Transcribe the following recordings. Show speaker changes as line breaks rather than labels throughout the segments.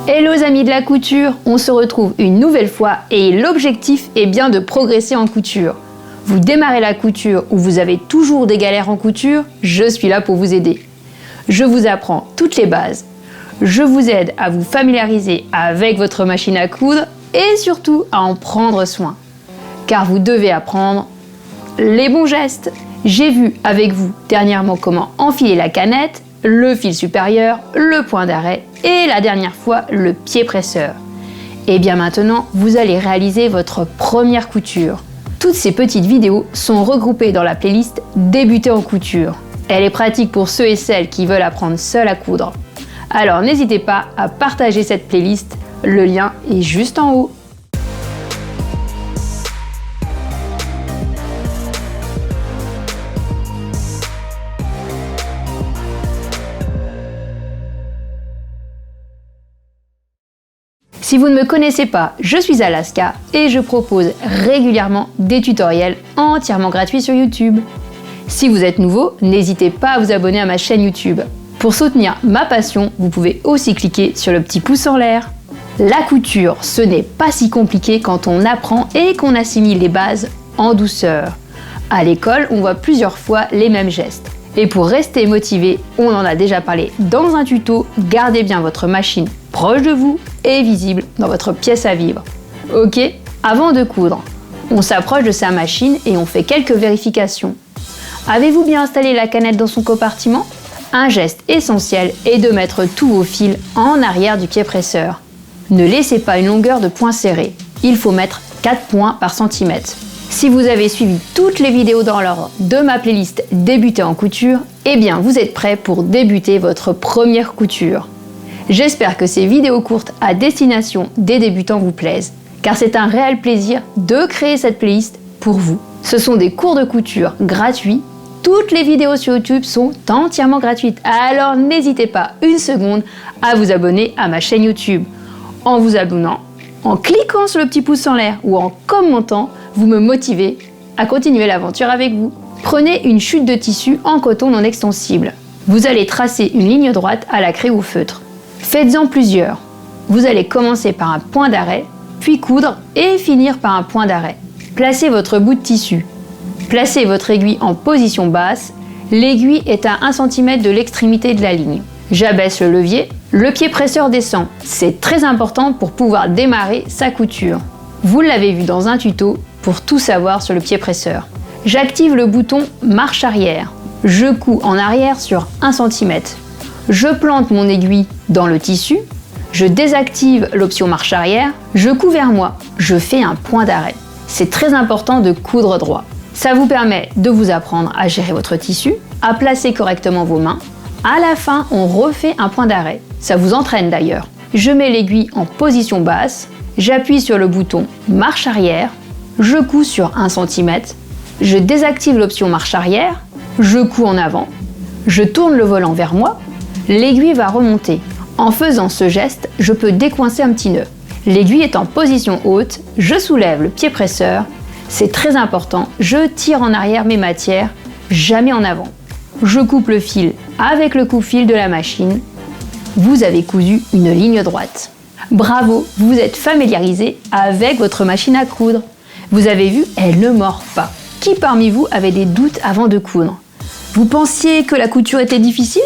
Hello amis de la couture, on se retrouve une nouvelle fois et l'objectif est bien de progresser en couture. Vous démarrez la couture ou vous avez toujours des galères en couture, je suis là pour vous aider. Je vous apprends toutes les bases. Je vous aide à vous familiariser avec votre machine à coudre et surtout à en prendre soin. Car vous devez apprendre les bons gestes. J'ai vu avec vous dernièrement comment enfiler la canette, le fil supérieur, le point d'arrêt et la dernière fois le pied presseur. Et bien maintenant, vous allez réaliser votre première couture. Toutes ces petites vidéos sont regroupées dans la playlist Débuter en couture. Elle est pratique pour ceux et celles qui veulent apprendre seuls à coudre. Alors n'hésitez pas à partager cette playlist, le lien est juste en haut. Si vous ne me connaissez pas, je suis Alaska et je propose régulièrement des tutoriels entièrement gratuits sur YouTube. Si vous êtes nouveau, n'hésitez pas à vous abonner à ma chaîne YouTube. Pour soutenir ma passion, vous pouvez aussi cliquer sur le petit pouce en l'air. La couture, ce n'est pas si compliqué quand on apprend et qu'on assimile les bases en douceur. À l'école, on voit plusieurs fois les mêmes gestes. Et pour rester motivé, on en a déjà parlé dans un tuto, gardez bien votre machine proche de vous et visible dans votre pièce à vivre. Ok, avant de coudre, on s'approche de sa machine et on fait quelques vérifications. Avez-vous bien installé la canette dans son compartiment? Un geste essentiel est de mettre tous vos fils en arrière du pied presseur. Ne laissez pas une longueur de point serré. Il faut mettre 4 points par centimètre. Si vous avez suivi toutes les vidéos dans l'ordre de ma playlist Débuter en couture, eh bien vous êtes prêts pour débuter votre première couture. J'espère que ces vidéos courtes à destination des débutants vous plaisent, car c'est un réel plaisir de créer cette playlist pour vous. Ce sont des cours de couture gratuits. Toutes les vidéos sur YouTube sont entièrement gratuites, alors n'hésitez pas une seconde à vous abonner à ma chaîne YouTube. En vous abonnant, en cliquant sur le petit pouce en l'air ou en commentant, vous me motivez à continuer l'aventure avec vous. Prenez une chute de tissu en coton non extensible. Vous allez tracer une ligne droite à la craie ou au feutre. Faites-en plusieurs. Vous allez commencer par un point d'arrêt, puis coudre et finir par un point d'arrêt. Placez votre bout de tissu. Placez votre aiguille en position basse. L'aiguille est à 1 cm de l'extrémité de la ligne. J'abaisse le levier. Le pied presseur descend. C'est très important pour pouvoir démarrer sa couture. Vous l'avez vu dans un tuto pour tout savoir sur le pied presseur. J'active le bouton marche arrière. Je couds en arrière sur 1 cm. Je plante mon aiguille dans le tissu. Je désactive l'option marche arrière. Je couds vers moi. Je fais un point d'arrêt. C'est très important de coudre droit. Ça vous permet de vous apprendre à gérer votre tissu, à placer correctement vos mains. À la fin, on refait un point d'arrêt. Ça vous entraîne d'ailleurs. Je mets l'aiguille en position basse. J'appuie sur le bouton marche arrière. Je couds sur 1 cm. Je désactive l'option marche arrière. Je couds en avant. Je tourne le volant vers moi. L'aiguille va remonter. En faisant ce geste, je peux décoincer un petit nœud. L'aiguille est en position haute, je soulève le pied presseur. C'est très important, je tire en arrière mes matières, jamais en avant. Je coupe le fil avec le coupe-fil de la machine. Vous avez cousu une ligne droite. Bravo, vous vous êtes familiarisé avec votre machine à coudre. Vous avez vu, elle ne mord pas. Qui parmi vous avait des doutes avant de coudre? Vous pensiez que la couture était difficile?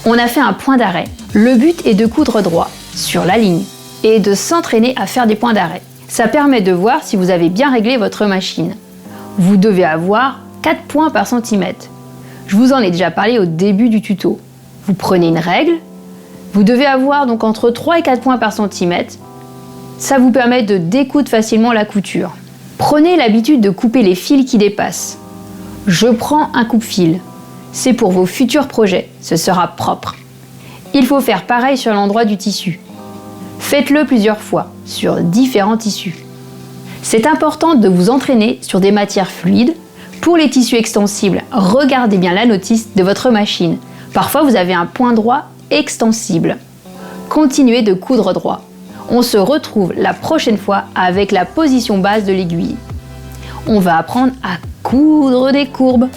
On a fait un point d'arrêt. Le but est de coudre droit, sur la ligne, et de s'entraîner à faire des points d'arrêt. Ça permet de voir si vous avez bien réglé votre machine. Vous devez avoir 4 points par centimètre. Je vous en ai déjà parlé au début du tuto. Vous prenez une règle. Vous devez avoir donc entre 3 et 4 points par centimètre. Ça vous permet de découdre facilement la couture. Prenez l'habitude de couper les fils qui dépassent. Je prends un coupe-fil. C'est pour vos futurs projets, ce sera propre. Il faut faire pareil sur l'endroit du tissu. Faites-le plusieurs fois, sur différents tissus. C'est important de vous entraîner sur des matières fluides. Pour les tissus extensibles, regardez bien la notice de votre machine. Parfois, vous avez un point droit extensible. Continuez de coudre droit. On se retrouve la prochaine fois avec la position basse de l'aiguille. On va apprendre à coudre des courbes.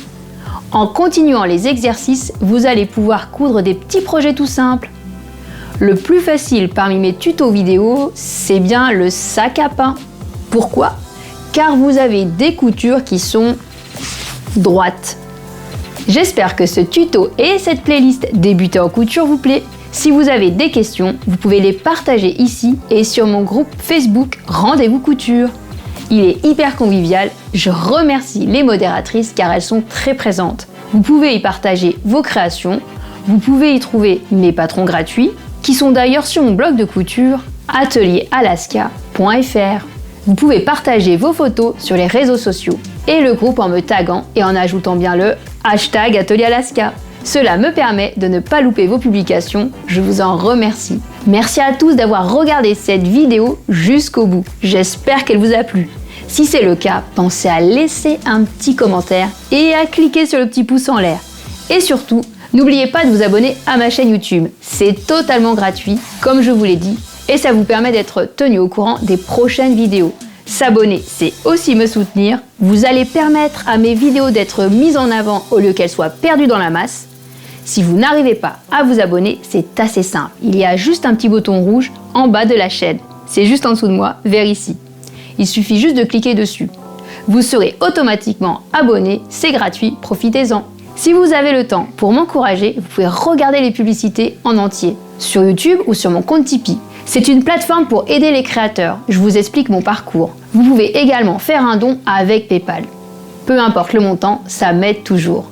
En continuant les exercices, vous allez pouvoir coudre des petits projets tout simples. Le plus facile parmi mes tutos vidéo, c'est bien le sac à pain. Pourquoi ? Car vous avez des coutures qui sont droites. J'espère que ce tuto et cette playlist Débuter en couture vous plaît. Si vous avez des questions, vous pouvez les partager ici et sur mon groupe Facebook Rendez-vous Couture. Il est hyper convivial, je remercie les modératrices car elles sont très présentes. Vous pouvez y partager vos créations, vous pouvez y trouver mes patrons gratuits, qui sont d'ailleurs sur mon blog de couture, atelieralaska.fr. Vous pouvez partager vos photos sur les réseaux sociaux et le groupe en me taguant et en ajoutant bien le hashtag #AtelierAlaska. Cela me permet de ne pas louper vos publications, je vous en remercie. Merci à tous d'avoir regardé cette vidéo jusqu'au bout, j'espère qu'elle vous a plu. Si c'est le cas, pensez à laisser un petit commentaire et à cliquer sur le petit pouce en l'air. Et surtout, n'oubliez pas de vous abonner à ma chaîne YouTube, c'est totalement gratuit, comme je vous l'ai dit, et ça vous permet d'être tenu au courant des prochaines vidéos. S'abonner, c'est aussi me soutenir, vous allez permettre à mes vidéos d'être mises en avant au lieu qu'elles soient perdues dans la masse. Si vous n'arrivez pas à vous abonner, c'est assez simple, il y a juste un petit bouton rouge en bas de la chaîne, c'est juste en dessous de moi, vers ici. Il suffit juste de cliquer dessus. Vous serez automatiquement abonné, c'est gratuit, profitez-en. Si vous avez le temps pour m'encourager, vous pouvez regarder les publicités en entier, sur YouTube ou sur mon compte Tipeee. C'est une plateforme pour aider les créateurs, je vous explique mon parcours. Vous pouvez également faire un don avec PayPal. Peu importe le montant, ça m'aide toujours.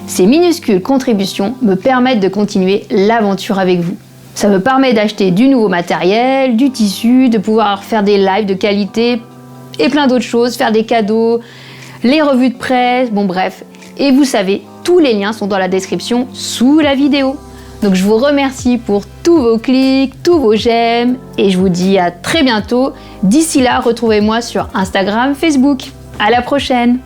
Ces minuscules contributions me permettent de continuer l'aventure avec vous. Ça me permet d'acheter du nouveau matériel, du tissu, de pouvoir faire des lives de qualité et plein d'autres choses, faire des cadeaux, les revues de presse, bon bref. Et vous savez, tous les liens sont dans la description sous la vidéo. Donc je vous remercie pour tous vos clics, tous vos j'aime et je vous dis à très bientôt. D'ici là, retrouvez-moi sur Instagram, Facebook. À la prochaine!